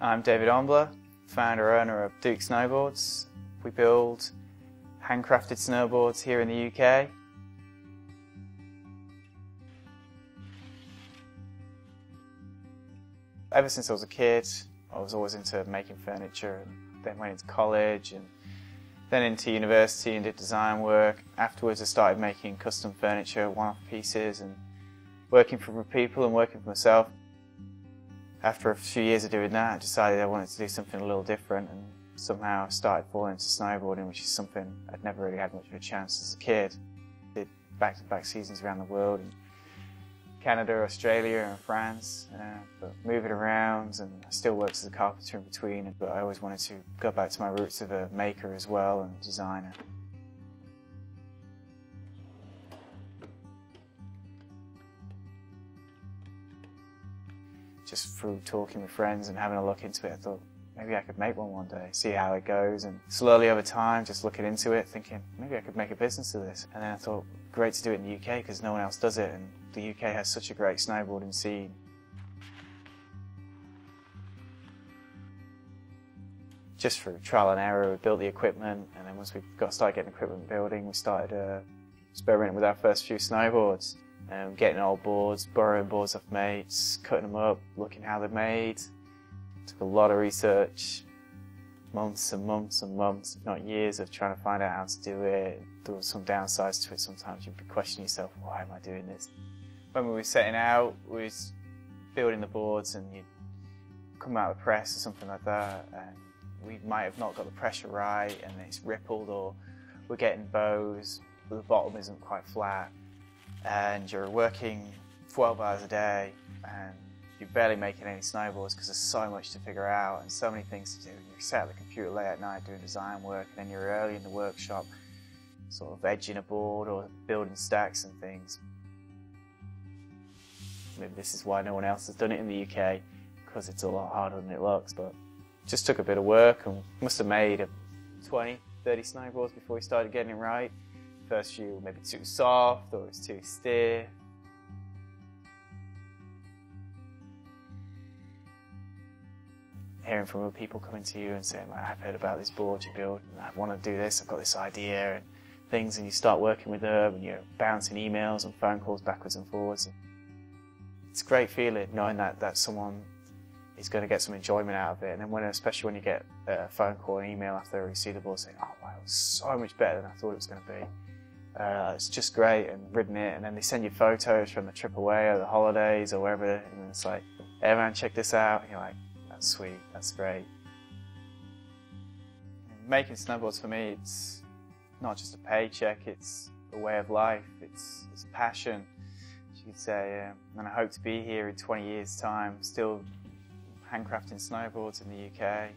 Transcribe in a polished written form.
I'm David Ombler, founder owner of DOUK Snowboards. We build handcrafted snowboards here in the UK. Ever since I was a kid, I was always into making furniture, and then went into college and then into university and did design work. Afterwards I started making custom furniture, one-off pieces, and working for people and working for myself. After a few years of doing that, I decided I wanted to do something a little different, and somehow I started falling into snowboarding, which is something I'd never really had much of a chance as a kid. Did back-to-back seasons around the world, in Canada, Australia and France, but moving around, and I still worked as a carpenter in between, but I always wanted to go back to my roots of a maker as well and designer. Just through talking with friends and having a look into it, I thought maybe I could make one day, see how it goes, and slowly over time just looking into it, thinking maybe I could make a business of this. And then I thought, great to do it in the UK because no one else does it, and the UK has such a great snowboarding scene. Just through trial and error, we built the equipment, and then once we started getting equipment building, we started experimenting with our first few snowboards. Getting old boards, borrowing boards off mates, cutting them up, looking how they're made. Took a lot of research, months and months and months, if not years, of trying to find out how to do it. There were some downsides to it. Sometimes you'd be questioning yourself, why am I doing this? When we were setting out, we was building the boards, and you'd come out of the press or something like that, and we might have not got the pressure right, and it's rippled, or we're getting bows, but the bottom isn't quite flat. And you're working 12 hours a day and you're barely making any snowboards because there's so much to figure out and so many things to do. You're sat at the computer late at night doing design work, and then you're early in the workshop sort of edging a board or building stacks and things. Maybe this is why no one else has done it in the UK, because it's a lot harder than it looks, but it just took a bit of work, and must have made 20, 30 snowboards before we started getting it right. First few maybe too soft, or it was too stiff. Hearing from other people coming to you and saying, I've heard about this board you build, and I want to do this, I've got this idea and things, and you start working with them, and you're bouncing emails and phone calls backwards and forwards. It's a great feeling knowing that someone is going to get some enjoyment out of it, and then especially when you get a phone call or an email after you see the board saying, oh wow, it was so much better than I thought it was going to be. It's just great, and ridden it, and then they send you photos from the trip away or the holidays or wherever, and it's like, hey man, check this out, and you're like, that's sweet, that's great. And making snowboards for me, it's not just a paycheck, it's a way of life, it's a passion, you could say, and I hope to be here in 20 years time, still handcrafting snowboards in the UK.